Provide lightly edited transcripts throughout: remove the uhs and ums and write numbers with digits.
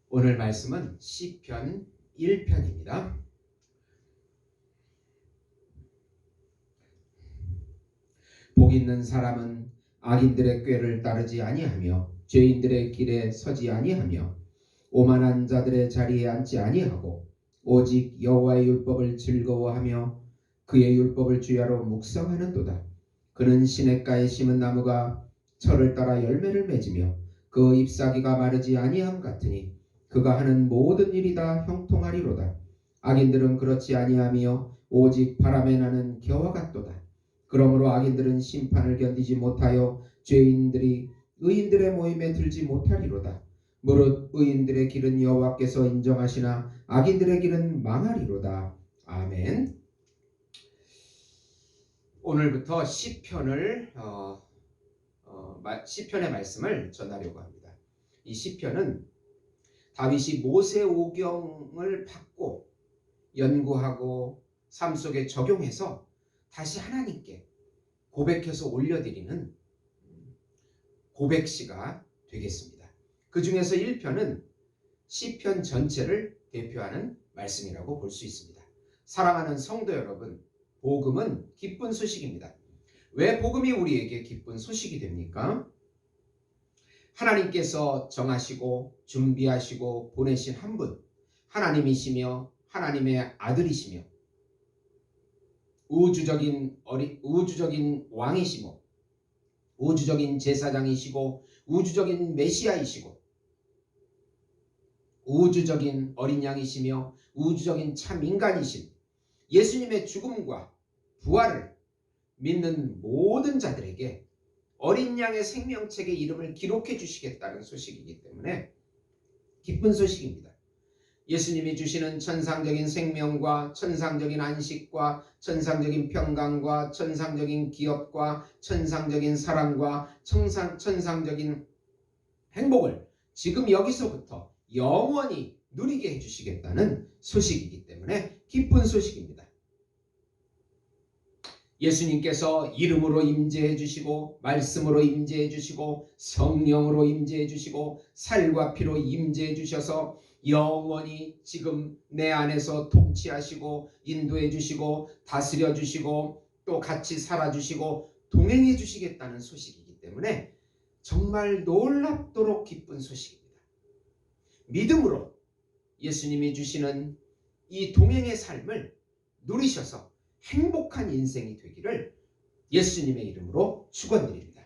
오늘 말씀은 시편 1편입니다. 복 있는 사람은 악인들의 꾀를 따르지 아니하며 죄인들의 길에 서지 아니하며 오만한 자들의 자리에 앉지 아니하고 오직 여호와의 율법을 즐거워하며 그의 율법을 주야로 묵상하는도다. 그는 시냇가에 심은 나무가 철을 따라 열매를 맺으며 그 잎사귀가 마르지 아니함 같으니 그가 하는 모든 일이 다 형통하리로다. 악인들은 그렇지 아니하며 오직 바람에 나는 겨와 같도다. 그러므로 악인들은 심판을 견디지 못하여 죄인들이 의인들의 모임에 들지 못하리로다. 무릇 의인들의 길은 여호와께서 인정하시나 악인들의 길은 망하리로다. 아멘. 오늘부터 시편의 말씀을 전하려고 합니다. 이 시편은 다윗이 모세오경을 받고 연구하고 삶 속에 적용해서 다시 하나님께 고백해서 올려드리는 고백시가 되겠습니다. 그 중에서 1편은 시편 전체를 대표하는 말씀이라고 볼 수 있습니다. 사랑하는 성도 여러분, 복음은 기쁜 소식입니다. 왜 복음이 우리에게 기쁜 소식이 됩니까? 하나님께서 정하시고 준비하시고 보내신 한 분, 하나님이시며 하나님의 아들이시며 우주적인 왕이시고 우주적인 제사장이시고 우주적인 메시아이시고 우주적인 어린 양이시며 우주적인 참 인간이신 예수님의 죽음과 부활을 믿는 모든 자들에게 어린 양의 생명책에 이름을 기록해 주시겠다는 소식이기 때문에 기쁜 소식입니다. 예수님이 주시는 천상적인 생명과 천상적인 안식과 천상적인 평강과 천상적인 기업과 천상적인 사랑과 천상적인 행복을 지금 여기서부터 영원히 누리게 해주시겠다는 소식이기 때문에 기쁜 소식입니다. 예수님께서 이름으로 임재해 주시고 말씀으로 임재해 주시고 성령으로 임재해 주시고 살과 피로 임재해 주셔서 영원히 지금 내 안에서 통치하시고 인도해 주시고 다스려 주시고 또 같이 살아주시고 동행해 주시겠다는 소식이기 때문에 정말 놀랍도록 기쁜 소식입니다. 믿음으로 예수님이 주시는 이 동행의 삶을 누리셔서 행복한 인생이 되기를 예수님의 이름으로 축원드립니다.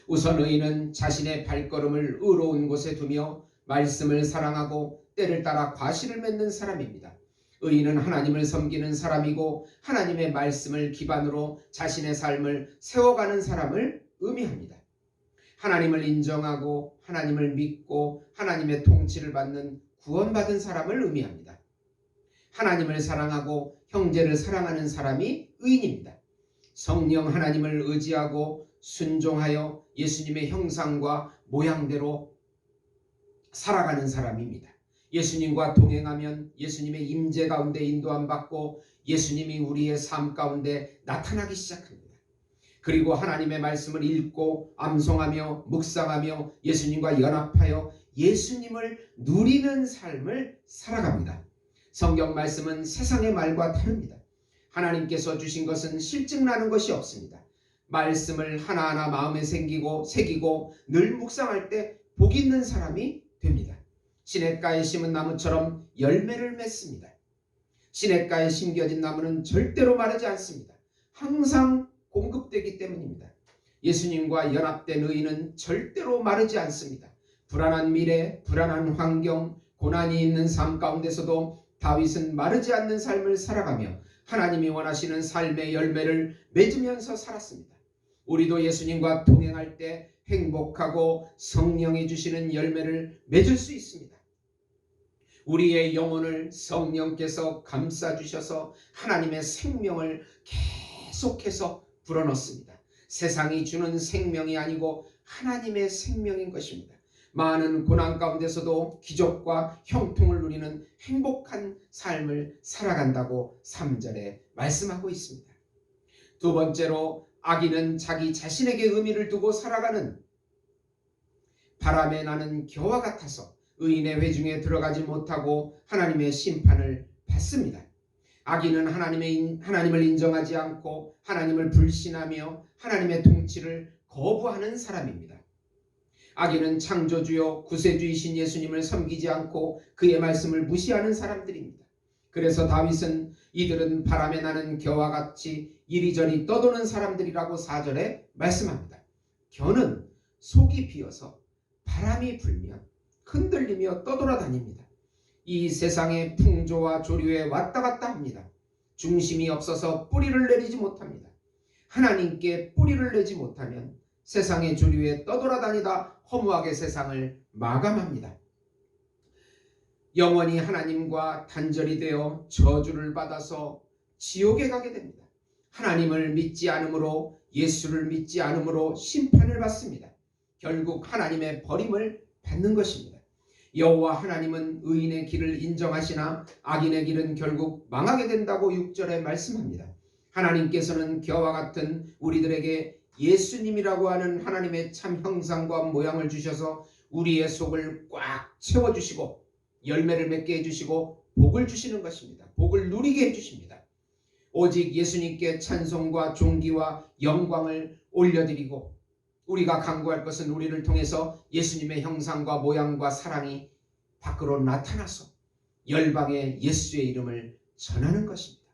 우선 의인은 자신의 발걸음을 의로운 곳에 두며 말씀을 사랑하고 때를 따라 과실을 맺는 사람입니다. 의인은 하나님을 섬기는 사람이고 하나님의 말씀을 기반으로 자신의 삶을 세워가는 사람을 의미합니다. 하나님을 인정하고 하나님을 믿고 하나님의 통치를 받는 구원받은 사람을 의미합니다. 하나님을 사랑하고 형제를 사랑하는 사람이 의인입니다. 성령 하나님을 의지하고 순종하여 예수님의 형상과 모양대로 살아가는 사람입니다. 예수님과 동행하면 예수님의 임재 가운데 인도함 받고 예수님이 우리의 삶 가운데 나타나기 시작합니다. 그리고 하나님의 말씀을 읽고 암송하며 묵상하며 예수님과 연합하여 예수님을 누리는 삶을 살아갑니다. 성경 말씀은 세상의 말과 다릅니다. 하나님께서 주신 것은 실증나는 것이 없습니다. 말씀을 하나하나 마음에 새기고 늘 묵상할 때 복 있는 사람이 됩니다. 시냇가에 심은 나무처럼 열매를 맺습니다. 시냇가에 심겨진 나무는 절대로 마르지 않습니다. 항상 공급되기 때문입니다. 예수님과 연합된 의인은 절대로 마르지 않습니다. 불안한 미래, 불안한 환경, 고난이 있는 삶 가운데서도 다윗은 마르지 않는 삶을 살아가며 하나님이 원하시는 삶의 열매를 맺으면서 살았습니다. 우리도 예수님과 동행할 때 행복하고 성령이 주시는 열매를 맺을 수 있습니다. 우리의 영혼을 성령께서 감싸주셔서 하나님의 생명을 계속해서 불어넣습니다. 세상이 주는 생명이 아니고 하나님의 생명인 것입니다. 많은 고난 가운데서도 기적과 형통을 누리는 행복한 삶을 살아간다고 3절에 말씀하고 있습니다. 두 번째로 악인은 자기 자신에게 의미를 두고 살아가는 바람에 나는 겨와 같아서 의인의 회중에 들어가지 못하고 하나님의 심판을 받습니다. 악인은 하나님을 인정하지 않고 하나님을 불신하며 하나님의 통치를 거부하는 사람입니다. 악인은 창조주요 구세주이신 예수님을 섬기지 않고 그의 말씀을 무시하는 사람들입니다. 그래서 다윗은 이들은 바람에 나는 겨와 같이 이리저리 떠도는 사람들이라고 4절에 말씀합니다. 겨는 속이 비어서 바람이 불면 흔들리며 떠돌아다닙니다. 이 세상의 풍조와 조류에 왔다 갔다 합니다. 중심이 없어서 뿌리를 내리지 못합니다. 하나님께 뿌리를 내지 못하면 세상의 조류에 떠돌아다니다 허무하게 세상을 마감합니다. 영원히 하나님과 단절이 되어 저주를 받아서 지옥에 가게 됩니다. 하나님을 믿지 않으므로, 예수를 믿지 않으므로 심판을 받습니다. 결국 하나님의 버림을 받는 것입니다. 여호와 하나님은 의인의 길을 인정하시나 악인의 길은 결국 망하게 된다고 6절에 말씀합니다. 하나님께서는 겨와 같은 우리들에게 예수님이라고 하는 하나님의 참 형상과 모양을 주셔서 우리의 속을 꽉 채워주시고 열매를 맺게 해주시고 복을 주시는 것입니다. 복을 누리게 해주십니다. 오직 예수님께 찬송과 존귀와 영광을 올려드리고 우리가 간구할 것은 우리를 통해서 예수님의 형상과 모양과 사랑이 밖으로 나타나서 열방에 예수의 이름을 전하는 것입니다.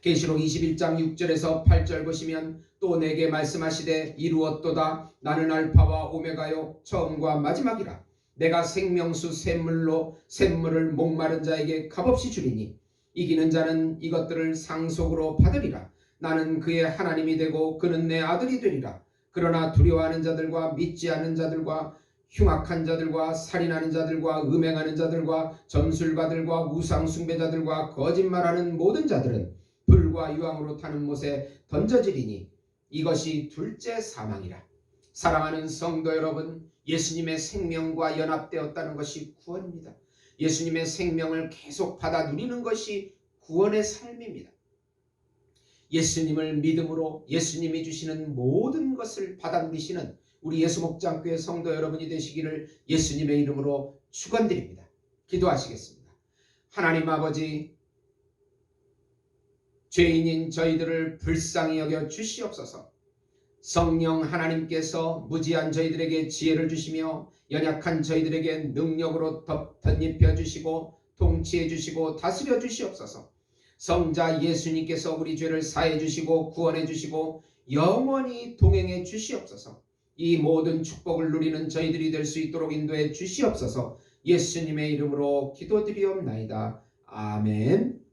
계시록 21장 6절에서 8절 보시면 또 내게 말씀하시되 이루었도다. 나는 알파와 오메가요 처음과 마지막이라. 내가 생명수 샘물로 샘물을 목마른 자에게 값없이 주리니 이기는 자는 이것들을 상속으로 받으리라. 나는 그의 하나님이 되고 그는 내 아들이 되리라. 그러나 두려워하는 자들과 믿지 않는 자들과 흉악한 자들과 살인하는 자들과 음행하는 자들과 점술가들과 우상숭배자들과 거짓말하는 모든 자들은 불과 유황으로 타는 못에 던져지리니 이것이 둘째 사망이라. 사랑하는 성도 여러분, 예수님의 생명과 연합되었다는 것이 구원입니다. 예수님의 생명을 계속 받아 누리는 것이 구원의 삶입니다. 예수님을 믿음으로 예수님이 주시는 모든 것을 받아 누리시는 우리 예수목장교회 성도 여러분이 되시기를 예수님의 이름으로 축원드립니다. 기도하시겠습니다. 하나님 아버지, 죄인인 저희들을 불쌍히 여겨 주시옵소서. 성령 하나님께서 무지한 저희들에게 지혜를 주시며 연약한 저희들에게 능력으로 덧입혀 주시고 통치해 주시고 다스려 주시옵소서. 성자 예수님께서 우리 죄를 사해 주시고 구원해 주시고 영원히 동행해 주시옵소서. 이 모든 축복을 누리는 저희들이 될 수 있도록 인도해 주시옵소서. 예수님의 이름으로 기도드리옵나이다. 아멘.